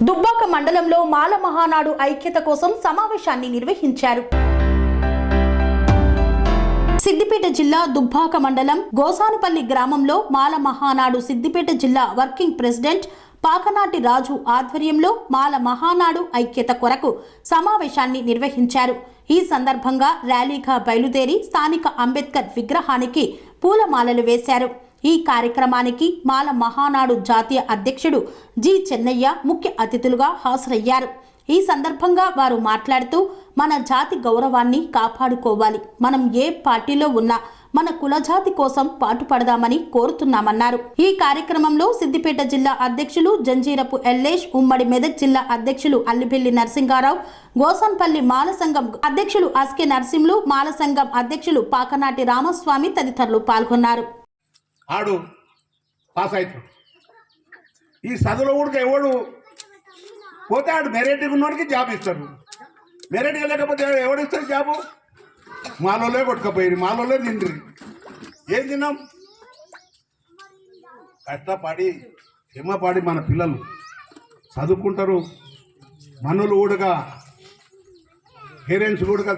దుబ్బాక మండలంలో మాల మహానాడు ఐక్యత కోసం సమావేశాన్ని నిర్వహించారు. సిద్దిపేట జిల్లా దుబ్బాక మండలం గోసానుపల్లి గ్రామంలో మాల మహానాడు సిద్దిపేట జిల్లా వర్కింగ్ ప్రెసిడెంట్ పాకనాటి రాజు ఆధ్వర్యంలో మాల మహానాడు ఐక్యత కొరకు సమావేశాన్ని నిర్వహించారు. ఈ సందర్భంగా ర్యాలీగా బయలుదేరి స్థానిక అంబేద్కర్ విగ్రహానికి పూలమాలలు వేశారు. ఈ కార్యక్రమానికి మాల మహానాడు జాతీయ అధ్యక్షుడు జి చెన్నయ్య ముఖ్య అతిథులుగా హాజరయ్యారు. ఈ సందర్భంగా వారు మాట్లాడుతూ మన జాతి గౌరవాన్ని కాపాడుకోవాలి, మనం ఏ పార్టీలో ఉన్నా మన కులజాతి కోసం పాటుపడదామని కోరుతున్నామన్నారు. ఈ కార్యక్రమంలో సిద్దిపేట జిల్లా అధ్యక్షులు జంజీరపు ఎల్లేష్, ఉమ్మడి మెదక్ జిల్లా అధ్యక్షులు అల్లిబెల్లి నరసింగారావు, గోసన్పల్లి మాల సంఘం అధ్యక్షులు అస్కే నరసింహులు, మాల సంఘం అధ్యక్షులు పాకనాటి రామస్వామి తదితరులు పాల్గొన్నారు. ఆడు పాస్ అవుతాడు. ఈ చదువులో కూడా ఎవడు పోతే ఆడు మెరిట్గా ఉన్నోడికి జాబ్ ఇస్తారు. మెరిట్గా లేకపోతే ఎవడు ఇస్తారు జాబు? మాలోనే కొట్టుకపోయి మాలోనే తిండ్రి. ఏం తిన్నాం? కష్టపడి శ్రమపడి మన పిల్లలు చదువుకుంటారు. మనలు కూడా పేరెంట్స్ కూడా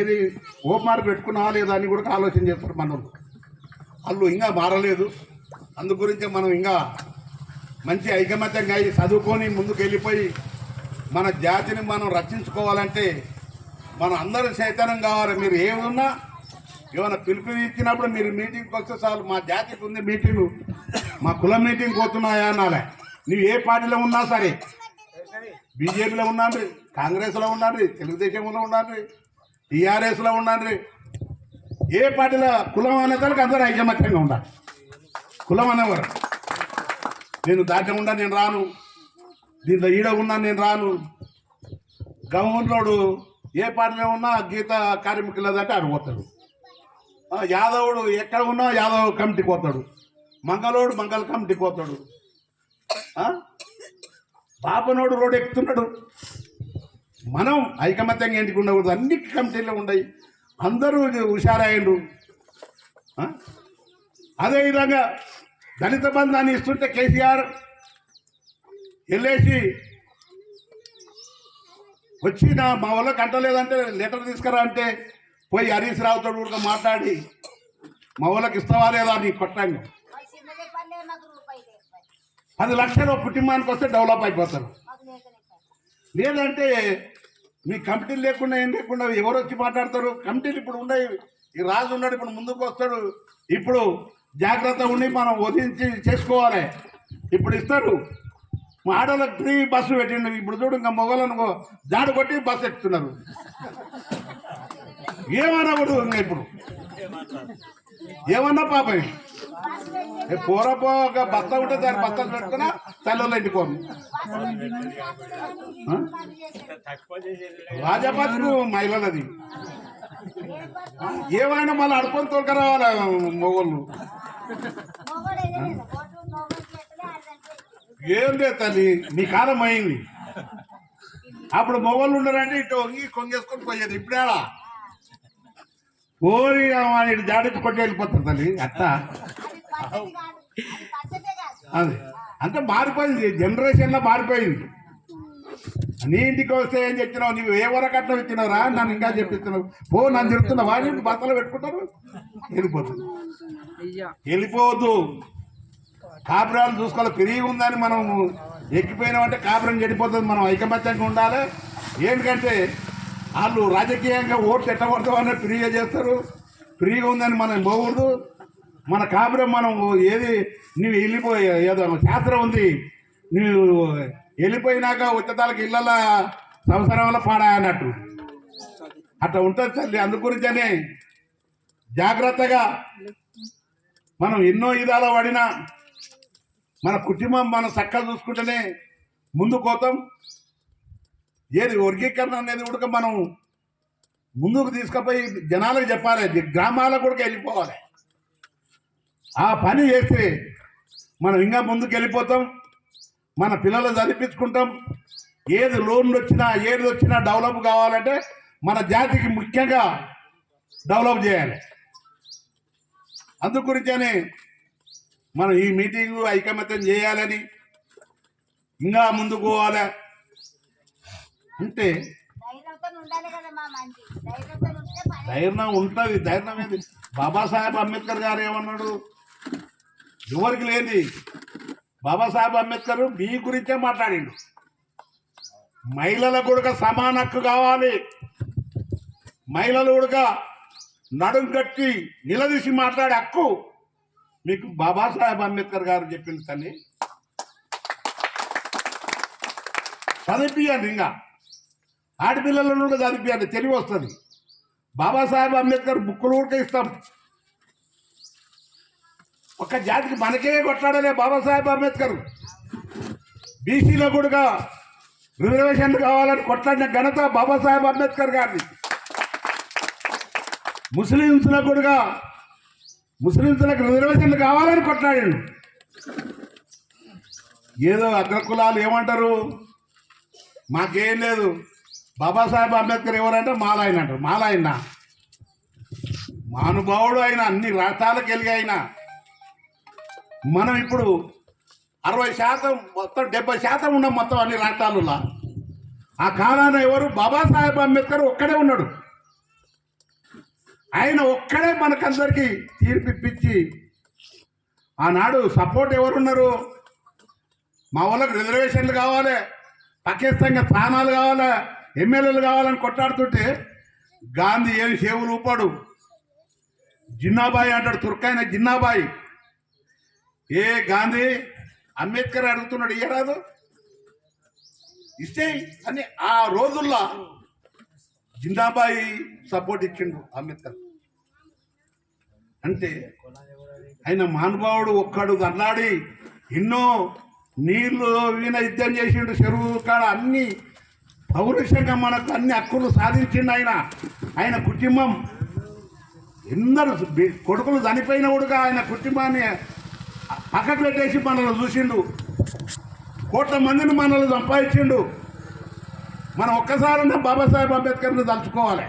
ఏది హోంవర్క్ పెట్టుకున్నావా లేదా అని కూడా ఆలోచన చేస్తారు. మనలు వాళ్ళు ఇంకా మారలేదు. అందు గురించి మనం ఇంకా మంచి ఐకమత్యంగా అయ్యి చదువుకొని ముందుకు వెళ్ళిపోయి మన జాతిని మనం రక్షించుకోవాలంటే మనం అందరూ చైతన్యం కావాలి. మీరు ఏమున్నా ఏమైనా పిలుపునిచ్చినప్పుడు మీరు మీటింగ్కి వస్తే చాలు. మా జాతికి ఉంది మీటింగు, మా కుల మీటింగ్ పోతున్నాయా అనాలే. నువ్వు ఏ పార్టీలో ఉన్నా సరే, బీజేపీలో ఉన్నాను, కాంగ్రెస్లో ఉన్నాను, తెలుగుదేశంలో ఉన్నాను, టీఆర్ఎస్లో ఉన్నాను, ఏ పార్టీలో కులం అనేదానికి అందరూ ఐకమత్యంగా ఉండాలి. కులం అనేవారు నేను దాంట్లో ఉన్నా నేను రాను, దీంట్లో ఈడ ఉన్నా నేను రాను. గవర్నమెంట్లోడు ఏ పార్టీలో ఉన్నా గీత కార్మికులదంటే ఆడిపోతాడు. యాదవుడు ఎక్కడ ఉన్నా యాదవ్ కమిటీకి పోతాడు. మంగళోడు మంగళ కమిటీకి పోతాడు. బాపనోడు రోడ్డు ఎక్కుతున్నాడు. మనం ఐకమత్యంగా ఇంటికి ఉండకూడదు. అన్ని కమిటీలు ఉన్నాయి. అందరూ హుషారయ్యండు. అదేవిధంగా దళిత బంధాన్ని ఇస్తుంటే కేసీఆర్ వెళ్ళేసి వచ్చి మా వాళ్ళకి అంటలేదంటే లెటర్ తీసుకురా అంటే పోయి హరీష్ రావుతో కూడా మాట్లాడి మా వాళ్ళకి ఇస్తావా లేదా అని కొట్టాను. 10 లక్షలు కుటుంబానికి వస్తే డెవలప్ అయిపోతారు. లేదంటే మీ కమిటీలు లేకుండా ఏం లేకుండా ఎవరు వచ్చి మాట్లాడతారు? కమిటీలు ఇప్పుడు ఉన్నాయి. ఈ రాజు ఉన్నాడు, ఇప్పుడు ముందుకు వస్తాడు. ఇప్పుడు జాగ్రత్త ఉండి మనం వదిలించి చేసుకోవాలి. ఇప్పుడు ఇస్తారు. మా ఆడలకు ఫ్రీ బస్సు పెట్టిండు. ఇప్పుడు చూడు, ఇంకా మొగలను జాడు కొట్టి బస్సు ఎక్కుతున్నారు. ఏమన్నా కూడా ఇంకా ఇప్పుడు ఏమన్నా పాపం పోరపో ఒక బస్త ఉంటే దాని బస్తలు పెట్టుకున్నా తల్లి ఇంటికి పోను. రాజపాత్రకు మహిళలది ఏమైనా మళ్ళీ అడుకొని తోలుకరావాలి మొగోళ్ళు. ఏం లేదు తల్లి, నీ కాలం అయింది. అప్పుడు మొగోళ్ళు ఉన్నారంటే ఇటు వంగి కొంగేసుకొని పోయేది. ఇప్పుడేలా పోరి ఇటు జాడించి కొట్టి వెళ్ళిపోతారు తల్లి. అట్టా అది అంటే మారిపోయింది, జనరేషన్లో మారిపోయింది. నీ ఇంటికి వస్తే ఏం చెప్తున్నావు? నువ్వు ఏ వరకట్నం ఇచ్చినావురా నన్ను ఇంకా చెప్పిస్తున్నావు. పో నన్ను చెప్తున్నావు. వాడిని బట్టలు పెట్టుకుంటారు, వెళ్ళిపోతుంది. వెళ్ళిపోవద్దు. కాపురాలు చూసుకోవాలి. పెరిగి ఉందని మనం ఎక్కిపోయినామంటే కాపురం చెడిపోతుంది. మనం ఐకమత్యంగా ఉండాలి. ఏంటంటే వాళ్ళు రాజకీయంగా ఓట్లు ఎట్టబడతామని ఫ్రీగా చేస్తారు. ఫ్రీగా ఉందని మనం పోకూడదు. మన కాపురం మనం ఏది నువ్వు వెళ్ళిపోయే ఏదో శాస్త్రం ఉంది, నువ్వు వెళ్ళిపోయినాక ఉత్తతాలకు ఇళ్ళ సంవత్సరంలో పాడా అన్నట్టు అట్లా ఉంటుంది తల్లి. అందు గురించనే జాగ్రత్తగా మనం ఎన్నో విధాలు పడినా మన కుటుంబం మనం చక్కగా చూసుకుంటేనే ముందుకు పోతాం. ఏది వర్గీకరణ అనేది కూడా మనం ముందుకు తీసుకుపోయి జనాలకు చెప్పాలి, గ్రామాలకు కూడా వెళ్ళిపోవాలి. ఆ పని చేస్తే మనం ఇంకా ముందుకు వెళ్ళిపోతాం. మన పిల్లలు చదివించుకుంటాం. ఏది లోన్లు వచ్చినా ఏది వచ్చినా డెవలప్ కావాలంటే మన జాతికి ముఖ్యంగా డెవలప్ చేయాలి. అందు గురించనే మనం ఈ మీటింగు ఐకమత్యం చేయాలని, ఇంకా ముందుకు పోవాలి. అంటే ధైర్యంతో ఉండాలి కదా మా మంచి ధైర్యంతో ఉంటే పని ధైర్యం ఉంటుంది. ధైర్యం ఏంది? బాబాసాహెబ్ అంబేద్కర్ గారు ఏమన్నాడు? ఎవరికి లేని బాబాసాహెబ్ అంబేద్కర్ మీ గురించే మాట్లాడిండు. మహిళలకు కూడా సమాన హక్కు కావాలి, మహిళలు కూడా నడుం కట్టి నిలదీసి మాట్లాడే హక్కు మీకు బాబాసాహెబ్ అంబేద్కర్ గారు చెప్పింది తల్లి. చదివిపియండి, ఇంకా ఆడపిల్లలను కూడా చదివిపియండి, తెలివి వస్తుంది. బాబాసాహెబ్ అంబేద్కర్ బుక్కులు కూడా ఇస్తాం. ఒక జాతికి మనకే కొట్లాడలే బాబాసాహెబ్ అంబేద్కర్. బీసీలో కూడా రిజర్వేషన్లు కావాలని కొట్లాడిన ఘనత బాబాసాహెబ్ అంబేద్కర్ గారిది. ముస్లింలకు రిజర్వేషన్లు కావాలని కొట్లాడాడు. ఏదో అగ్రకులాలు ఏమంటారు, మాకేం లేదు, బాబాసాహెబ్ అంబేద్కర్ ఎవరంటే మాలాయన అంటారు. మాలాయన మహానుభావుడు అయిన, అన్ని రాష్ట్రాలకు వెళ్ళి అయినా మనం ఇప్పుడు 60% మొత్తం 70% ఉన్నాం మొత్తం అన్ని రాష్ట్రాలలో. ఆ కాలాన ఎవరు? బాబాసాహెబ్ అంబేద్కర్ ఒక్కడే ఉన్నాడు. ఆయన ఒక్కడే మనకందరికీ తీర్పిప్పించి ఆనాడు సపోర్ట్ ఎవరున్నారు? మా వాళ్ళకి రిజర్వేషన్లు కావాలి, పాకిస్తాన్గా స్థానాలు కావాలి, ఎమ్మెల్యేలు కావాలని కొట్లాడుతుంటే గాంధీ ఏమి సేవలు ఊపాడు. జిన్నాబాయి అంటాడు, తుర్కాయన జిన్నాబాయి. ఏ గాంధీ అంబేద్కర్ అడుగుతున్నాడు, ఇయ్యరాదు, ఇస్తే అని ఆ రోజుల్లో జిన్నాబాయి సపోర్ట్ ఇచ్చిండు అంబేద్కర్. అంటే ఆయన మహానుభావుడు ఒక్కడు అన్నాడి ఎన్నో నీళ్లు వీణ యుద్ధం చేసిండు, చెరువు కాడ అన్ని పౌరుషంగా మనకు అన్ని హక్కులు సాధించిండు. ఆయన కుటుంబం ఎందరు కొడుకులు చనిపోయిన కూడా ఆయన కుటుంబాన్ని పక్కకు పెట్టేసి మనల్ని చూసిండు. కోట్ల మందిని మనల్ని సంపాదించిండు. మనం ఒక్కసారైనా బాబాసాహెబ్ అంబేద్కర్ని తలుచుకోవాలి.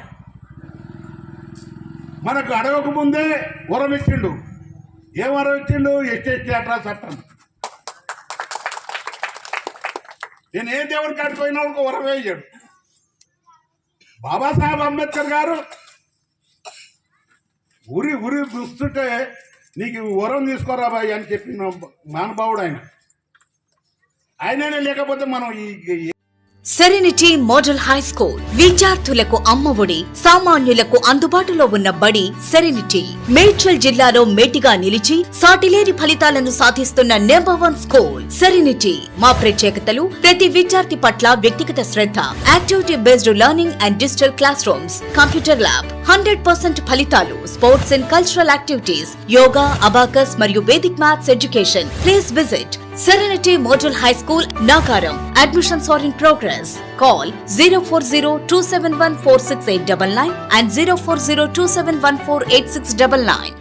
మనకు అడగకముందే వరం ఇచ్చిండు. ఏం వరం ఇచ్చిండు? ఎస్టీ అట్రా చట్టం. నేను ఏ దేవుడికి ఆడిపోయినా ఒక వరం వేయడు బాబాసాహెబ్ అంబేద్కర్ గారు. ఉరి చూస్తుంటే నీకు వరం తీసుకోరా బాయ్ అని చెప్పిన మహానుభావుడు ఆయననే. లేకపోతే మనం ఈ సెరెనిటీ మోడల్ హై స్కూల్ విద్యార్థులకు అమ్మఒడి, సామాన్యులకు అందుబాటులో ఉన్న బడి సెరెనిటీ. మేడ్చల్ జిల్లాలో మేటిగా నిలిచి సాటిలేని ఫలితాలను సాధిస్తున్న నంబర్ 1 స్కూల్ సెరెనిటీ. మా ప్రత్యేకతలు: ప్రతి విద్యార్థి పట్ల వ్యక్తిగత శ్రద్ధ, activity based learning and digital classrooms, computer lab, 100% ఫలితాలు, sports and cultural activities, yoga, abacus మరియు Vedic maths education. Please visit Serenity Model High School, Nagaram. Admissions are in progress. Call 040-271-46899 and 040-271-48699.